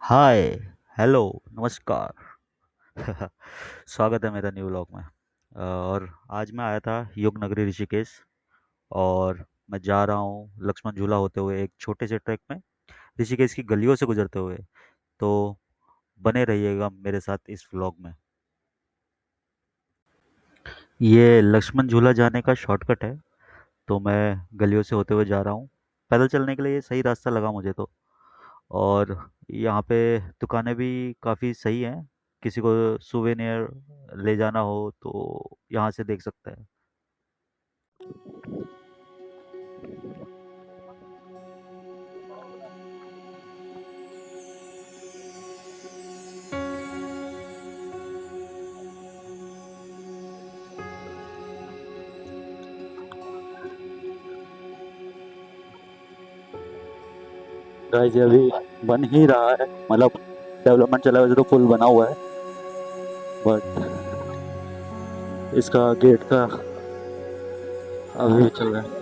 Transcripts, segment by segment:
हाय। Hello. नमस्कार। स्वागत है मेरा न्यू व्लॉग में। और आज मैं आया था योग नगरी ऋषिकेश। और मैं जा रहा हूँ लक्ष्मण झूला होते हुए एक छोटे से ट्रैक में ऋषिकेश की गलियों से गुजरते हुए। तो बने रहिएगा मेरे साथ इस व्लॉग में। ये लक्ष्मण झूला जाने का शॉर्टकट है। तो मैं गलियों से होते हुए जा रहा हूँ। पैदल चलने के लिए ये सही रास्ता लगा मुझे तो। और यहाँ पे दुकानें भी काफ़ी सही हैं। किसी को सुवेनियर ले जाना हो तो यहाँ से देख सकते हैं। गाइस ये अभी बन ही रहा है, मतलब डेवलपमेंट चला है, वैसे तो फुल बना हुआ है। बट इसका गेट का अभी भी चल रहा है।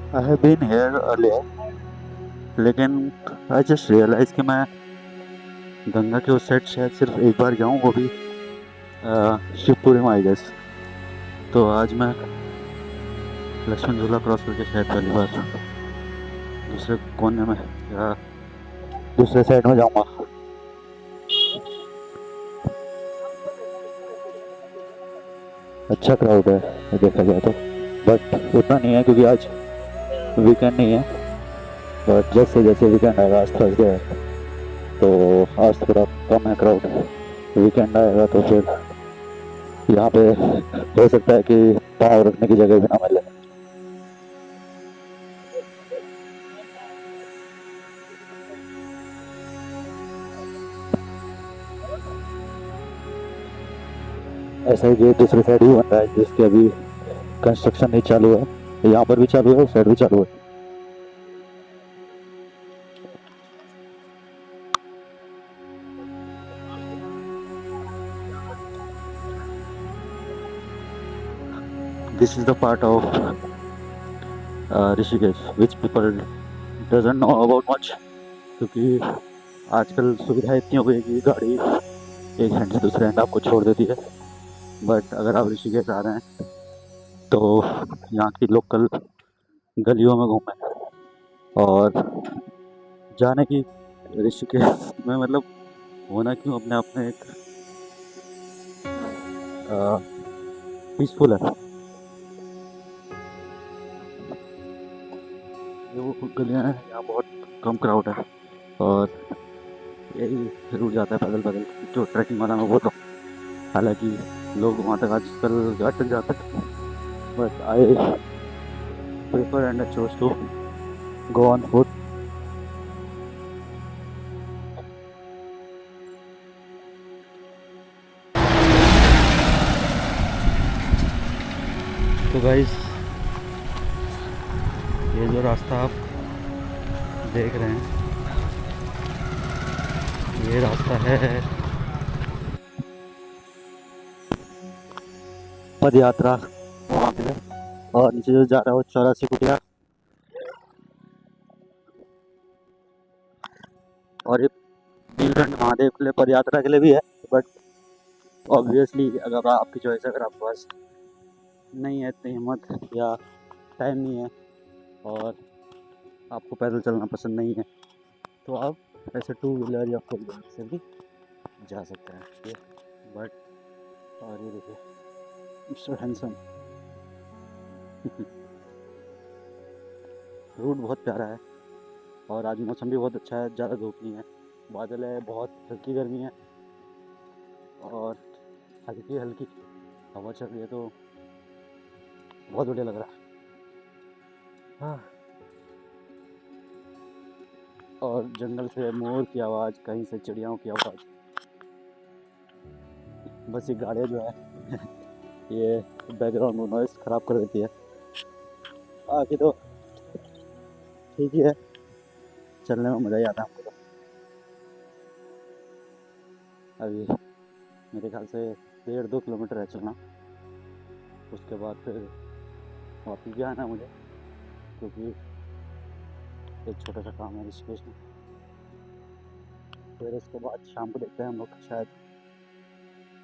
I have been here earlier, लेकिन आई जस्ट रियलाइज कि मैं गंगा के उस साइड शायद सिर्फ एक बार गया हूँ, वो भी शिवपुरी में आई गेस। तो आज मैं लक्ष्मण झूला क्रॉस करके शायद पहली बार दूसरे कोने में या दूसरे साइड में जाऊंगा। अच्छा क्राउड है देखा जाए तो, बट उतना नहीं है क्योंकि आज वीकेंड नहीं है। बट जैसे जैसे वीकेंड आएगा, आज थर्सडे है तो आज थोड़ा कम है क्राउड। वीकेंड आएगा तो फिर यहाँ पे हो सकता है कि पाँव रखने की जगह भी ना मिले। ऐसा ही गेट दूसरी साइड ही बन रहा है जिसकी अभी कंस्ट्रक्शन नहीं चालू है। यहाँ पर भी चालू है, उस साइड भी चालू है। This is the part of Rishikesh which people doesn't know about much, क्योंकि आजकल सुविधा इतनी हो गई है कि गाड़ी एक हैंड से दूसरे हैंड आपको छोड़ देती है। बट अगर आप ऋषिकेश आ रहे हैं तो यहाँ की लोकल गलियों में घूमें। और जाने की ऋषिकेश में मतलब होना क्यों अपने आप में एक पीसफुल है। ये वो गलियाँ हैं यहाँ बहुत कम क्राउड है। और यही रूट जाता है पैदल पैदल जो ट्रैकिंग वाला मैं बोल रहा हूँ। हालांकि लोग वहाँ तक आजकल घाट तक जाते हैं, but I prefer and I chose to go on foot. तो गाइस ये जो रास्ता आप देख रहे हैं, ये रास्ता है पद यात्रा वहाँ पे है। और नीचे जो जा रहा है वो 84 कुटिया। और ये नीलकंठ महादेव के लिए पद यात्रा के लिए भी है। बट ऑब्वियसली अगर आपकी चॉइस, अगर आपके पास नहीं है इतनी हिम्मत या टाइम नहीं है और आपको पैदल चलना पसंद नहीं है, तो आप ऐसे टू व्हीलर या फोर व्हीलर से भी जा सकते हैं। ठीक है, बट और ये देखिए मिस्टर हैंडसम। रूट बहुत प्यारा है और आज मौसम भी बहुत अच्छा है, ज़्यादा धूप नहीं है। बादल है, बहुत हल्की गर्मी है और हल्की हल्की हवा चल रही है, तो बहुत बढ़िया लग रहा है। हाँ, और जंगल से मोर की आवाज़, कहीं से चिड़ियाओं की आवाज़। बस ये गाड़ियाँ जो है ये बैकग्राउंड नॉइस ख़राब कर देती है। बाकी तो ठीक ही है, चलने में मज़ा ही आता है हमको तो। अभी मेरे ख्याल से 1.5-2 किलोमीटर है चलना, उसके बाद फिर वापस भी आना है मुझे, क्योंकि एक छोटा सा काम है ऋषिकेश में। फिर उसके बाद शाम को देखते हैं हम लोग, शायद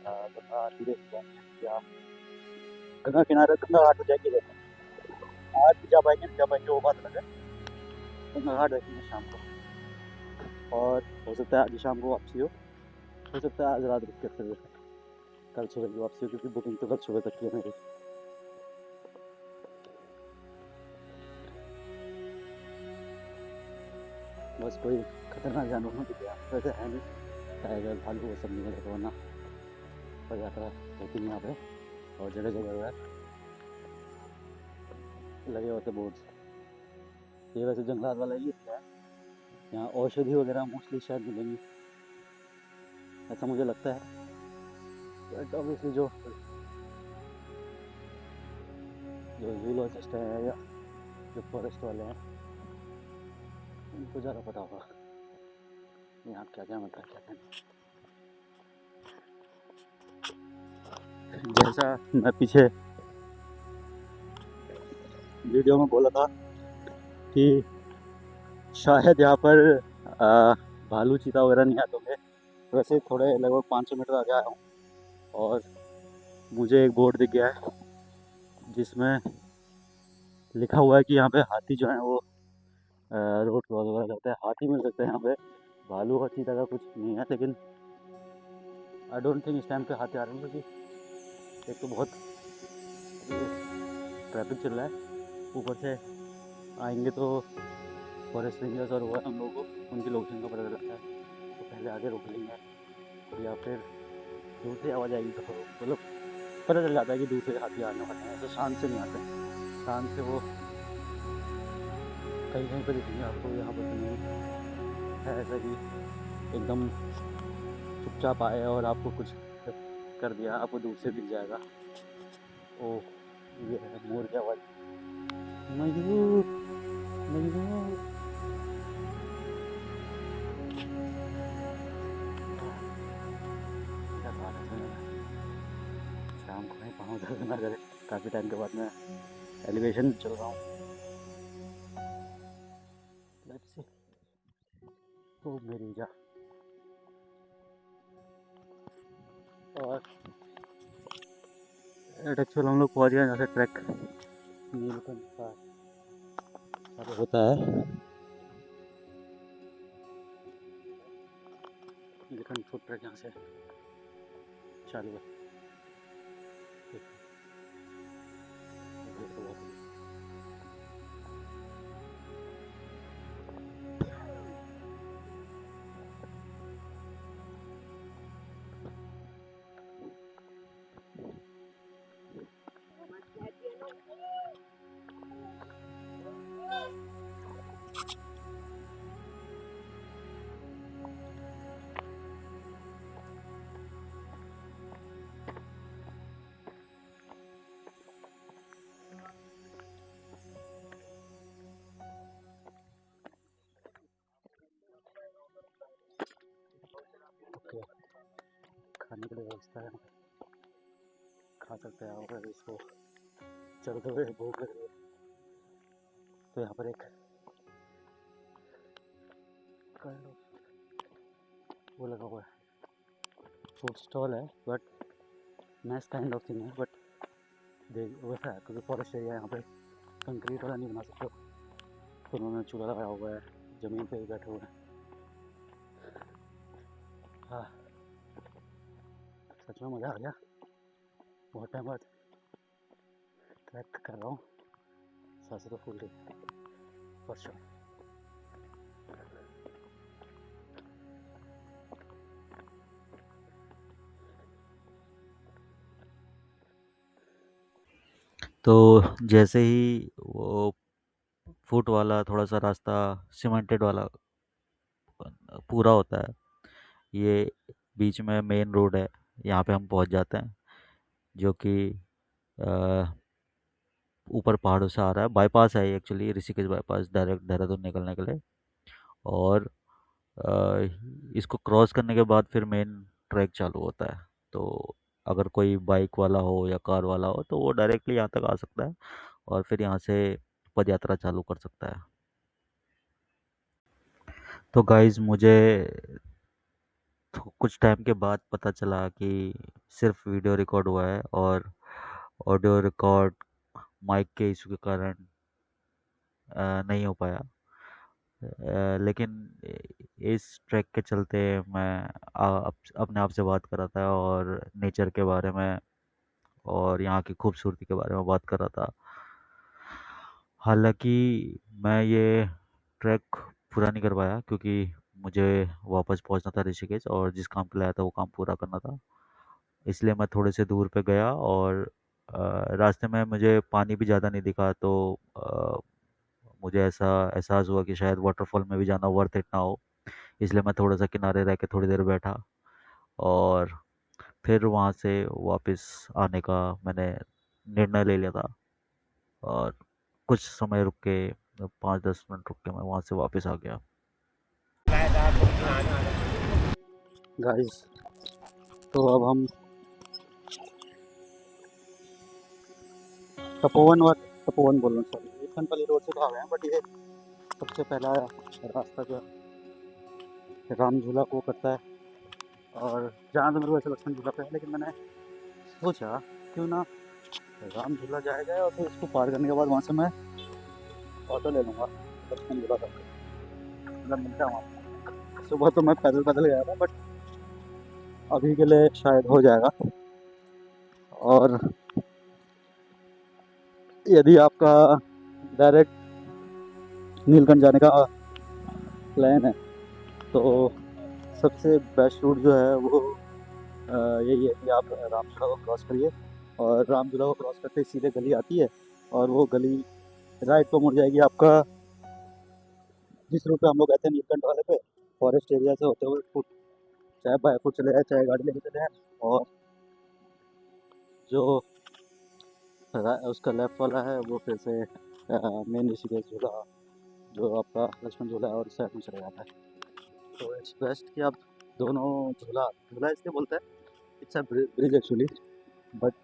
गंगा आरती देखने जाएंगे या गंगा किनारे गंगा घाट हो जाएंगे। देखो आज भी जा पाएंगे नहीं जा पाएंगे वो बात अलग है। गंगा घाट देखेंगे शाम को, और हो सकता है आज ही शाम को वापसी हो सकता है आज रात रुक के फिर कल सुबह की वापसी हो, क्योंकि बुकिंग तो कल सुबह तक की है मेरी। बस कोई खतरनाक जानवर नहीं दिखे, वैसे है नहीं, टाइगर भालू वो सब नहीं है, देखो ना पर यात्रा होती नहीं यहाँ पे, और जगह जगह है लगे होते बोर्ड्स। ये वैसे जंगलात वाला ही है, यहाँ औषधि वगैरह मोस्टली शायद मिलेंगी, ऐसा मुझे लगता है। बट ऑब्वियसली जो जो जूलॉजिस्ट है या जो फॉरेस्ट वाले हैं उनको ज़्यादा पता होगा यहाँ क्या क्या मिलता है क्या क्या नहीं। जैसा मैं पीछे वीडियो में बोला था कि शायद यहाँ पर भालू चीता वगैरह नहीं आते होंगे, वैसे थोड़े लगभग 500 मीटर आगे आया हूँ और मुझे एक बोर्ड दिख गया है जिसमें लिखा हुआ है कि यहाँ पे हाथी जो है वो रोड क्रॉस वगैरह करते हैं, हाथी मिल सकते हैं यहाँ पे। भालू और चीता का कुछ नहीं है, लेकिन आई डोंट थिंक इस टाइम पे हाथी आ रहे हैं, क्योंकि एक तो बहुत ट्रैफिक चल रहा है, ऊपर से आएंगे तो फॉरेस्ट रेंजर्स और वो हम लोगों को उनकी लोकेशन का पता लगता है, तो पहले आगे रोक लेंगे या फिर दूर से आवाज़ आएगी तो मतलब पता चल जाता है कि दूर से हाथी आने वाले हैं। ऐसे शांत से नहीं आते हैं, शांत से वो कहीं कहीं पर दिखेंगे आपको, यहाँ पर तो नहीं है ऐसा कि एकदम चुपचाप आए और आपको कुछ कर दिया, आपको दूर से दिख जाएगा। ओह, ये है मोर की आवाज़। मयूर, मयूर। क्या बात है सर, शाम को कहीं पाँव दर्द ना करे। काफ़ी टाइम के बाद मैं एलिवेशन चल रहा हूँ। Let's see. ओ मेरी जा। और एक्चुअल हम लोग पहुँच गए जहाँ से ट्रैक नीलकंठ का चालू होता है। नीलकंठ फुट ट्रैक यहाँ से चालू है। ओके, खाने के लिए व्यवस्था है, खा सकते हैं। अगर इसको चलते हुए भूख लग रही है तो यहाँ पर एक काइंड ऑफ वो लगा हुआ है, फूड स्टॉल है, but mess kind of thing है, बट देख वैसा है क्योंकि फॉरेस्ट एरिया यहाँ पे कंक्रीट वाला नहीं बना सकते, तो उन्होंने चूल्हा लगाया हुआ है, ज़मीन पे ही बैठे हुए हैं। हाँ, सच में मज़ा आ गया, बहुत टाइम बाद ट्रैक कर रहा हूँ, सांसें तो फूल रही फॉर श्योर। तो जैसे ही वो फुट वाला थोड़ा सा रास्ता सीमेंटेड वाला पूरा होता है, ये बीच में मेन रोड है, यहाँ पे हम पहुँच जाते हैं, जो कि अ, ऊपर पहाड़ों से आ रहा है। बाईपास है actually, Rishikesh bypass, direct Dehradun निकलने के लिए। और अ, इसको क्रॉस करने के बाद फिर मेन ट्रैक चालू होता है। तो अगर कोई बाइक वाला हो या कार वाला हो तो वो डायरेक्टली यहाँ तक आ सकता है और फिर यहाँ से पद यात्रा चालू कर सकता है। तो गाइज मुझे कुछ टाइम के बाद पता चला कि सिर्फ वीडियो रिकॉर्ड हुआ है और ऑडियो रिकॉर्ड माइक के इशू के कारण नहीं हो पाया। लेकिन इस ट्रैक के चलते मैं अपने आप से बात कर रहा था और नेचर के बारे में और यहाँ की खूबसूरती के बारे में बात कर रहा था। हालांकि मैं ये ट्रैक पूरा नहीं कर पाया क्योंकि मुझे वापस पहुंचना था ऋषिकेश और जिस काम के लिए आया था वो काम पूरा करना था। इसलिए मैं थोड़े से दूर पे गया और रास्ते में मुझे पानी भी ज़्यादा नहीं दिखा, तो मुझे ऐसा एहसास हुआ कि शायद वाटरफॉल में भी जाना वर्थ इट ना हो। इसलिए मैं थोड़ा सा किनारे रह के थोड़ी देर बैठा और फिर वहाँ से वापस आने का मैंने निर्णय ले लिया था। और कुछ समय रुक के, 5-10 मिनट रुक के मैं वहाँ से वापस आ गया। गाइस, तो अब हम तपोवन बोल रहे हैं, सॉरी, खनपली रोड से तो आ गए हैं, बट ये सबसे पहला रास्ता जो है राम झूला को करता है। और जहाँ तो मेरे को ऐसा लक्ष्मण झूला पे है, लेकिन मैंने सोचा क्यों ना राम झूला जाया जाए और फिर इसको पार करने के बाद वहाँ से मैं ऑटो ले लूँगा लक्ष्मण झूला करके, मतलब मिलता है वहाँ। सुबह तो मैं पैदल पैदल गया था, बट अभी के लिए शायद हो जाएगा। और यदि आपका डायरेक्ट नीलकंठ जाने का प्लान है तो सबसे बेस्ट रूट जो है वो यही है कि आप रामझूला को क्रॉस करिए और रामझूला को क्रॉस करते ही सीधे गली आती है और वो गली राइट को मुड़ जाएगी आपका, जिस रूट पे हम लोग गए थे नीलकंठ वाले पे, फॉरेस्ट एरिया से होते हुए फुट, चाहे बाय फुट चले जाए चाहे गाड़ी लेके चले जाए। और जो उसका लेफ्ट वाला है वो फिर से मेन ऋषिकेश झूला, जो आपका लक्ष्मण झूला है, और इस साइड में चले जाता है। तो इट्स बेस्ट कि आप दोनों झूला झूला इसलिए बोलते हैं, it's a bridge actually, but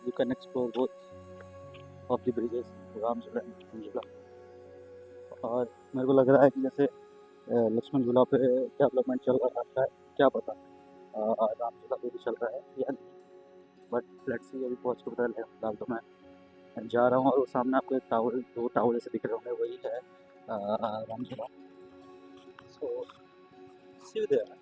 you can explore both of the bridges, Ram झूला एंड लक्ष्मण झूला। और मेरे को लग रहा है कि जैसे लक्ष्मण झूला पे डेवलपमेंट चल रहा है, क्या पता राम झूला पे भी चल रहा है या नहीं, बट लेट्स सी। अभी पहुँच के पता लगेगा। फिलहाल तो मैं जा रहा हूँ और वो सामने आपको एक टावर, 2 टावर जैसे दिख रहे होंगे, वही है राम झूला। सो सी यू देयर।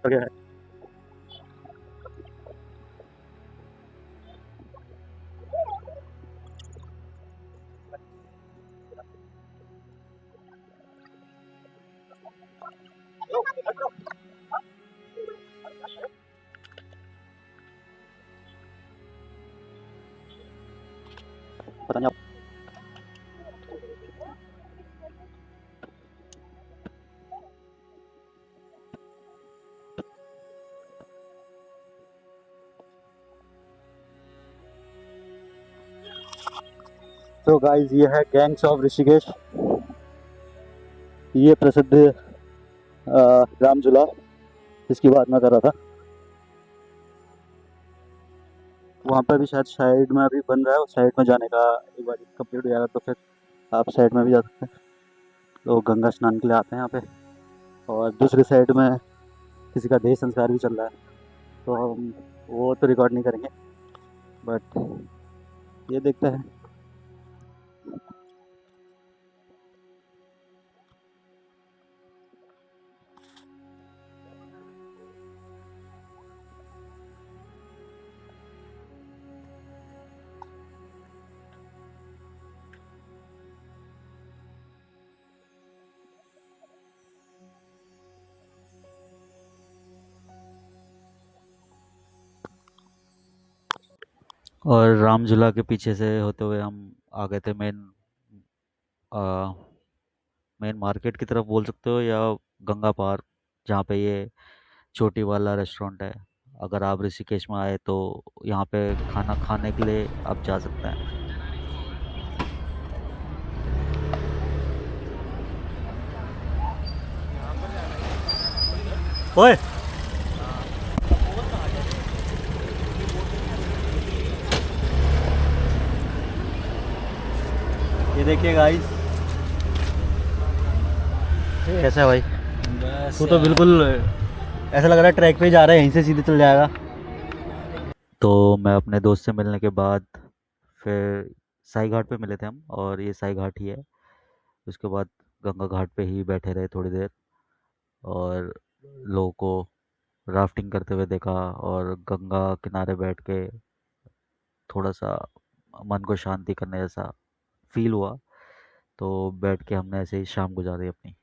बढ़िया है। पता नहीं आप। तो गाइस, ये है गैंग्स ऑफ ऋषिकेश, ये प्रसिद्ध राम झूला जिसकी बात मैं कर रहा था। वहाँ पर भी शायद साइड में अभी बन रहा है, और साइड में जाने का एक बार कंप्लीट हो जाएगा तो फिर आप साइड में भी जा सकते हैं। लोग गंगा स्नान के लिए आते हैं यहाँ पे, और दूसरी साइड में किसी का देह संस्कार भी चल रहा है, तो हम वो तो रिकॉर्ड नहीं करेंगे, बट ये देखते हैं। और राम झूला के पीछे से होते हुए हम आ गए थे मेन मार्केट की तरफ बोल सकते हो, या गंगा पार, जहाँ पे ये चोटी वाला रेस्टोरेंट है। अगर आप ऋषिकेश में आए तो यहाँ पे खाना खाने के लिए आप जा सकते हैं। ओए, ये देखिए गाइस, कैसा है भाई? बस वो तो यार। बिल्कुल ऐसा लग रहा है ट्रैक पे जा रहा है, यहीं से सीधे चल जाएगा। तो मैं अपने दोस्त से मिलने के बाद फिर साई घाट पे मिले थे हम, और ये साई घाट ही है। उसके बाद गंगा घाट पे ही बैठे रहे थोड़ी देर, और लोगों को राफ्टिंग करते हुए देखा, और गंगा किनारे बैठ के थोड़ा सा मन को शांति करने जैसा फील हुआ। तो बैठ के हमने ऐसे ही शाम गुजारी अपनी।